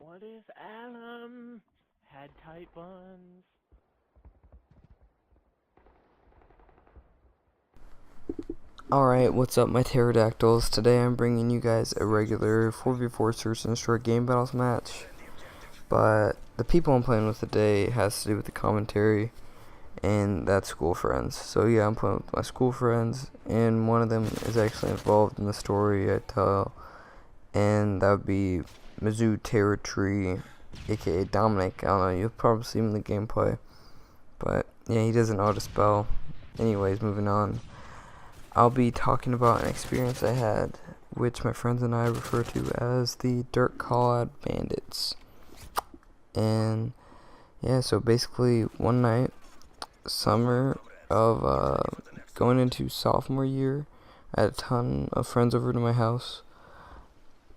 What is alum? Had tight buns. Alright, what's up my pterodactyls? Today I'm bringing you guys a regular 4v4 search and destroy game battles match. But the people I'm playing with today has to do with the commentary, and that's school friends. So yeah, I'm playing with my school friends, and one of them is actually involved in the story I tell, and that would be Mizzou Territory, aka Dominic. I don't know, you'll probably see him in the gameplay. But yeah, he doesn't know how to spell. Anyways, moving on. I'll be talking about an experience I had, which my friends and I refer to as the Dirt Call-Out Bandits. And yeah, so basically one night, summer of going into sophomore year, I had a ton of friends over to my house,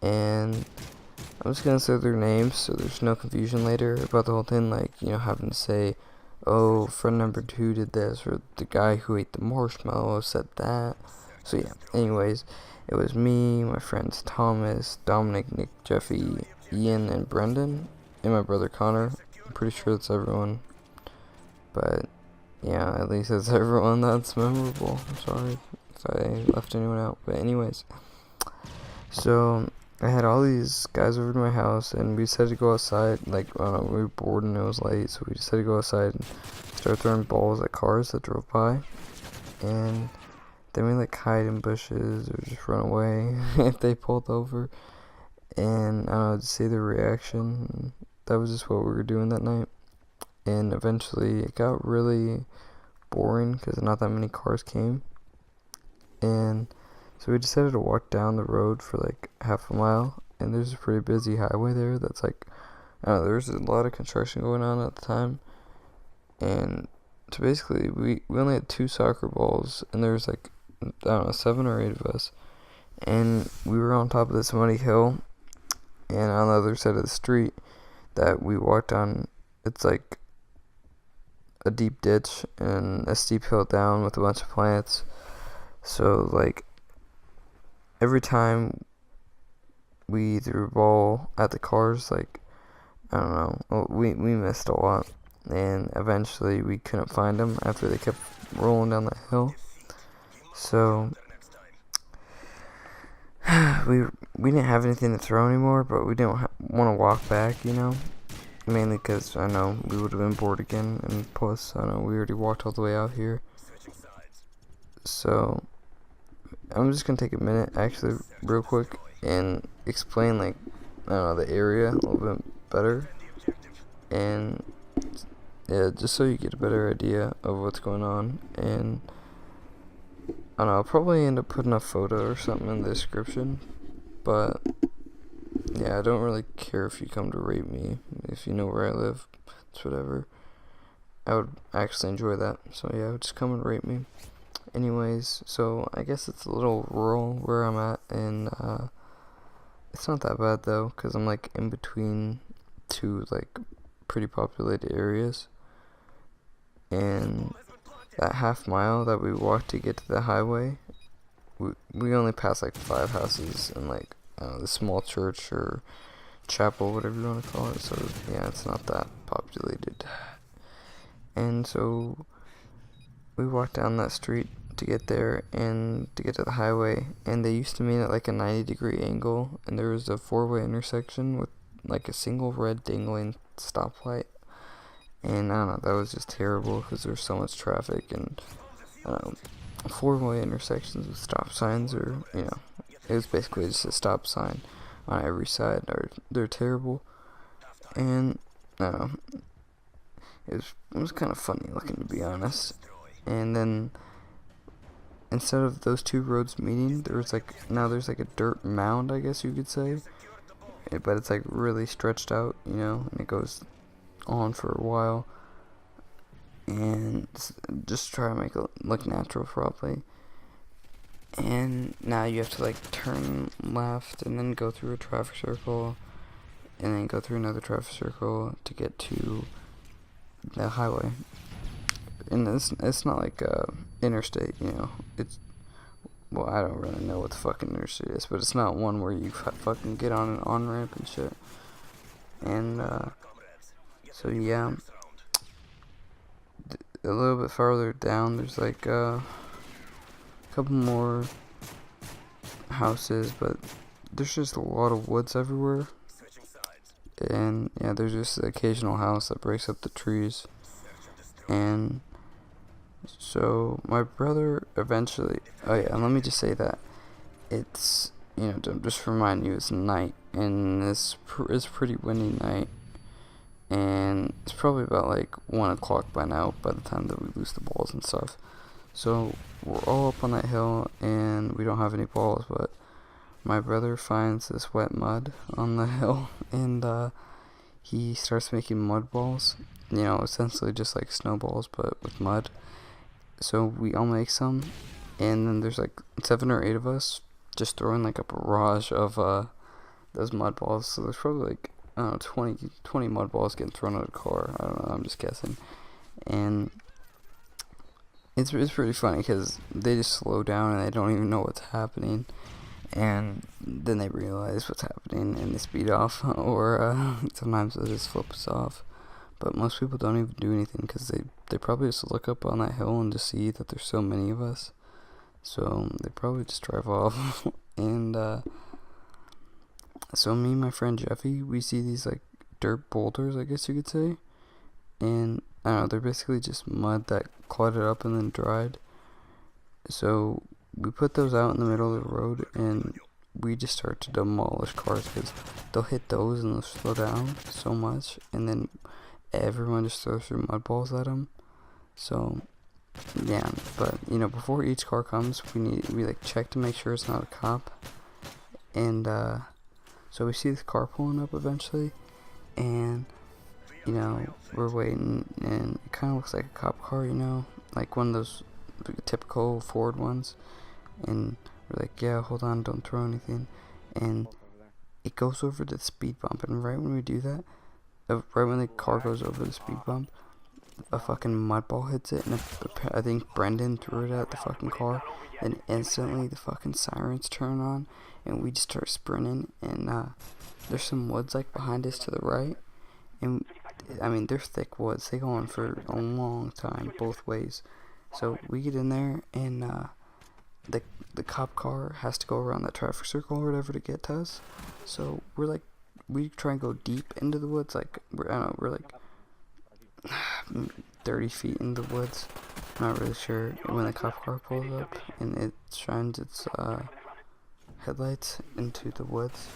and I'm just gonna say their names so there's no confusion later about the whole thing, like, you know, having to say, oh, friend number 2 did this, or the guy who ate the marshmallow said that. So yeah, anyways, it was me, my friends Thomas, Dominic, Nick, Jeffy, Ian, and Brendan, and my brother Connor. I'm pretty sure that's everyone. But yeah, at least that's everyone that's memorable. I'm sorry if I left anyone out. But anyways, so I had all these guys over to my house, and we decided to go outside. Like, I don't know, we were bored and it was late, so we decided to go outside and start throwing balls at cars that drove by. And then we like hide in bushes or just run away if they pulled over. And I don't know, to see their reaction. That was just what we were doing that night. And eventually it got really boring because not that many cars came. And so we decided to walk down the road for like half a mile, and there's a pretty busy highway there that's like, I don't know, there's a lot of construction going on at the time. And so basically we only had 2 soccer balls, and there was like, I don't know, 7 or 8 of us, and we were on top of this muddy hill, and on the other side of the street that we walked on, it's like a deep ditch and a steep hill down with a bunch of plants. So like every time we threw a ball at the cars, like, I don't know, we missed a lot, and eventually we couldn't find them after they kept rolling down the hill. So we didn't have anything to throw anymore, but we didn't want to walk back, you know, mainly because I know we would have been bored again, and plus I know we already walked all the way out here. So I'm just gonna take a minute, actually, real quick, and explain, like, I don't know, the area a little bit better, and yeah, just so you get a better idea of what's going on. And I don't know, I'll probably end up putting a photo or something in the description, but yeah, I don't really care if you come to rape me. If you know where I live, it's whatever. I would actually enjoy that, so yeah, just come and rape me. Anyways, so I guess it's a little rural where I'm at, and it's not that bad though, because I'm like in between 2 like pretty populated areas. And that half mile that we walked to get to the highway, we only passed like 5 houses and like the small church or chapel, whatever you want to call it. So yeah, it's not that populated. And so we walked down that street to get there and to get to the highway, and they used to meet at like a 90-degree angle, and there was a 4-way intersection with like a single red dangling stoplight. And I don't know, that was just terrible because there was so much traffic, and 4-way intersections with stop signs, or, you know, it was basically just a stop sign on every side, they're terrible. And I don't know, it was kind of funny looking, to be honest. And then instead of those 2 roads meeting, there's like a dirt mound, I guess you could say, but it's like really stretched out, you know, and it goes on for a while, and just try to make it look natural probably. And now you have to like turn left and then go through a traffic circle and then go through another traffic circle to get to the highway. And it's not like interstate, you know. It's, well, I don't really know what the fucking interstate is, but it's not one where you fucking get on an on-ramp and shit. And so yeah, a little bit farther down there's like a couple more houses, but there's just a lot of woods everywhere. And yeah, there's just the occasional house that breaks up the trees. And so my brother eventually, oh yeah, and let me just say that it's, just to remind you, it's night, and it's pretty windy night, and it's probably about like 1 o'clock by now by the time that we lose the balls and stuff. So we're all up on that hill, and we don't have any balls, but my brother finds this wet mud on the hill, and he starts making mud balls, essentially just like snowballs, but with mud. So we all make some, and then there's like 7 or 8 of us just throwing like a barrage of those mud balls. So there's probably like, I don't know, 20 mud balls getting thrown at a car. I don't know, I'm just guessing. And it's pretty funny because they just slow down and they don't even know what's happening. And then they realize what's happening and they speed off, or sometimes they just flip us off. But most people don't even do anything because they probably just look up on that hill and just see that there's so many of us. So they probably just drive off. And so me and my friend Jeffy, we see these like dirt boulders, I guess you could say. And I don't know, they're basically just mud that clotted up and then dried. So we put those out in the middle of the road, and we just start to demolish cars because they'll hit those and they'll slow down so much, and then everyone just throws their mud balls at them. So yeah, but before each car comes, we like check to make sure it's not a cop. And so we see this car pulling up eventually, and we're waiting, and it kind of looks like a cop car, like one of those typical Ford ones. And we're like, yeah, hold on, don't throw anything. And it goes over the speed bump, and right when we do that, right when the car goes over the speed bump, a fucking mud ball hits it, and I think Brendan threw it at the fucking car, and instantly the fucking sirens turn on, and we just start sprinting, and there's some woods like behind us to the right, and I mean, they're thick woods, they go on for a long time, both ways. So we get in there, and the cop car has to go around that traffic circle or whatever to get to us. So we try and go deep into the woods, like we're like 30 feet in the woods. I'm not really sure. When the cop car pulls up and it shines its headlights into the woods,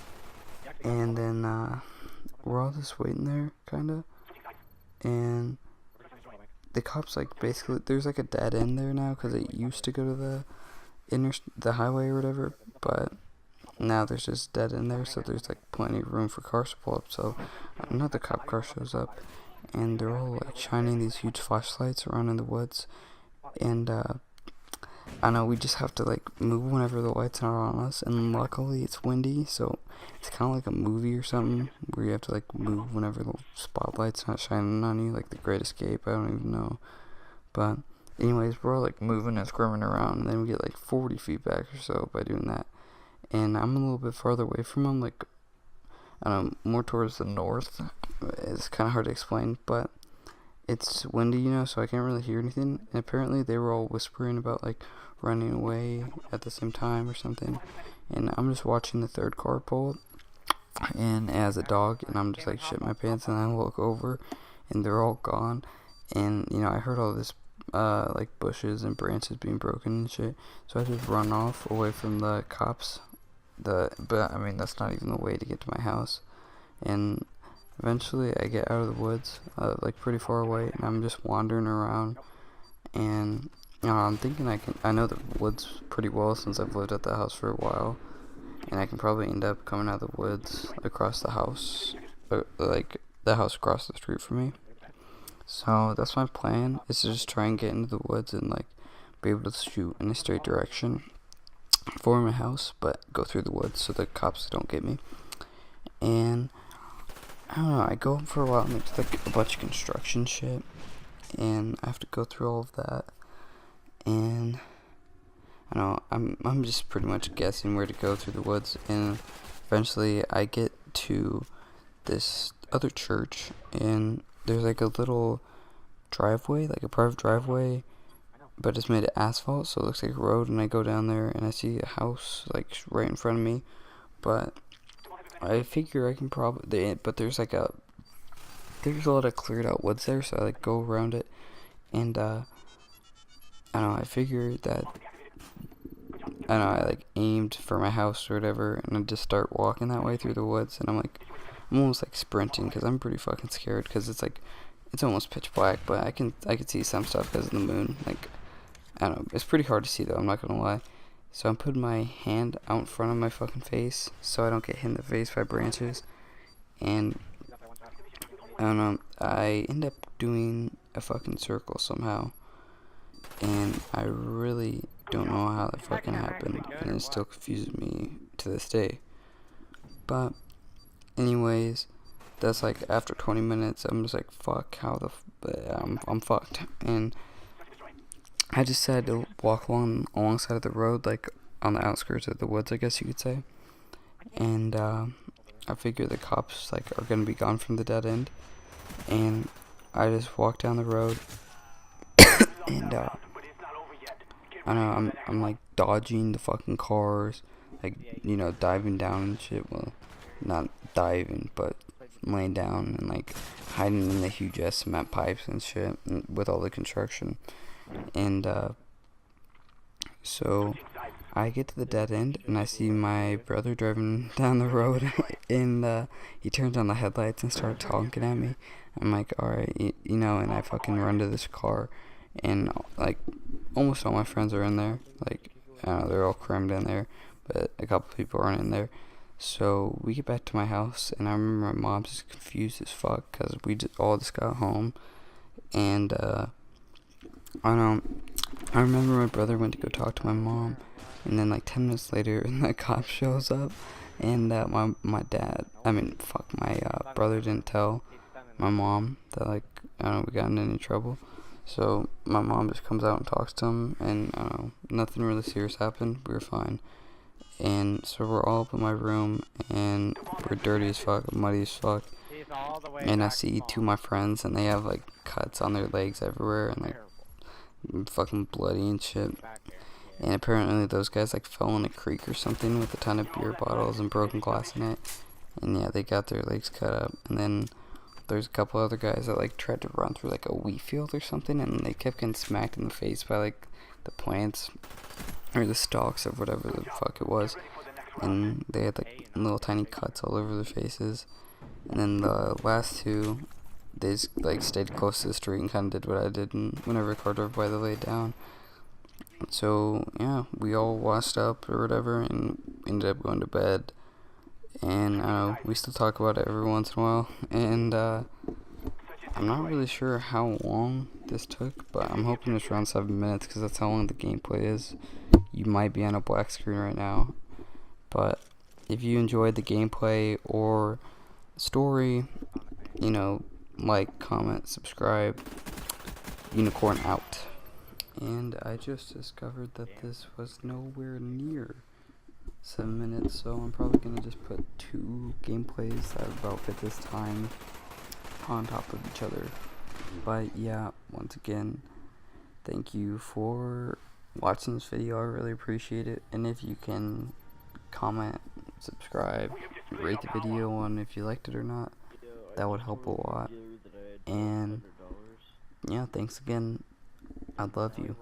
and then we're all just waiting there, kinda, and the cops like basically there's like a dead end there now because it used to go to the highway or whatever, but now there's just dead end there, so there's like plenty of room for cars to pull up. So another cop car shows up, and they're all like shining these huge flashlights around in the woods, and I know we just have to like move whenever the lights are on us, and luckily it's windy, so it's kind of like a movie or something where you have to like move whenever the spotlight's not shining on you, like The Great Escape. I don't even know, but anyways, we're all like moving and squirming around, and then we get like 40 feet back or so by doing that. And I'm a little bit farther away from them, like, I don't know, more towards the north. It's kind of hard to explain, but it's windy, so I can't really hear anything. And apparently they were all whispering about like running away at the same time or something. And I'm just watching the third car pull, and as a dog, and I'm just like shit my pants, and I look over, and they're all gone. And I heard all this like bushes and branches being broken and shit, so I just run off away from the cops. But I mean, that's not even the way to get to my house. And eventually I get out of the woods, like pretty far away, and I'm just wandering around, and I'm thinking I know the woods pretty well since I've lived at the house for a while, and I can probably end up coming out of the woods across the house, like the house across the street from me. So that's my plan, is to just try and get into the woods and like be able to shoot in a straight direction for my house, but go through the woods so the cops don't get me. And I don't know, I go for a while, and there's like a bunch of construction shit, and I have to go through all of that, and I don't know, I'm just pretty much guessing where to go through the woods, and eventually I get to this other church, and there's like a little driveway, like a private driveway, but it's made of asphalt, so it looks like a road. And I go down there and I see a house like right in front of me, but I figure I can probably, but there's a lot of cleared out woods there, so I like go around it, and I don't know, I figured that, I don't know, I like aimed for my house or whatever, and I just start walking that way through the woods, and I'm almost like sprinting, because I'm pretty fucking scared, because it's almost pitch black, but I can see some stuff because of the moon. Like, I don't know, it's pretty hard to see though, I'm not gonna lie. So I'm putting my hand out in front of my fucking face so I don't get hit in the face by branches, and I don't know, I end up doing a fucking circle somehow, and I really don't know how that fucking happened, and it still confuses me to this day. But anyways, that's like after 20 minutes, I'm just like, fuck, I'm fucked, and I just decided to walk alongside of the road, like on the outskirts of the woods, I guess you could say, and I figure the cops like are gonna be gone from the dead end, and I just walk down the road, and I don't know, I'm like dodging the fucking cars, like, you know, diving down and shit. Well, not diving, but laying down and like hiding in the huge ass cement pipes and shit, and with all the construction. And so I get to the dead end, and I see my brother driving down the road, and he turns on the headlights and starts honking at me. I'm like, alright, you know, and I fucking run to this car, and like almost all my friends are in there. Like, I don't know, they're all crammed in there, but a couple people aren't in there. So we get back to my house, and I remember my mom's just confused as fuck because we all just got home, and I don't know, I remember my brother went to go talk to my mom, and then like 10 minutes later, the cop shows up, and my brother didn't tell my mom that, like, I don't know, we got in any trouble. So my mom just comes out and talks to him, and I don't know, nothing really serious happened. We were fine. And so we're all up in my room, and we're dirty as fuck, muddy as fuck. And I see two of my friends, and they have like cuts on their legs everywhere, and like fucking bloody and shit. And apparently those guys like fell in a creek or something with a ton of beer bottles and broken glass in it. And yeah, they got their legs cut up. And then there's a couple other guys that like tried to run through like a wheat field or something, and they kept getting smacked in the face by like the plants or the stalks of whatever the fuck it was, and they had like little tiny cuts all over their faces. And then the last two, they just like stayed close to the street and kind of did what I did, and whenever a car drove by, they laid down. So yeah, we all washed up or whatever and ended up going to bed. And I don't know, we still talk about it every once in a while, and I'm not really sure how long this took, but I'm hoping it's around 7 minutes, because that's how long the gameplay is. You might be on a black screen right now, but if you enjoyed the gameplay or story, you know, like, comment, subscribe. Unicorn out. And I just discovered that this was nowhere near 7 minutes, so I'm probably gonna just put 2 gameplays that about fit this time on top of each other. But yeah, once again, thank you for watching this video. I really appreciate it. And if you can comment, subscribe, rate the video on if you liked it or not, that would help a lot. And yeah, thanks again. I love you.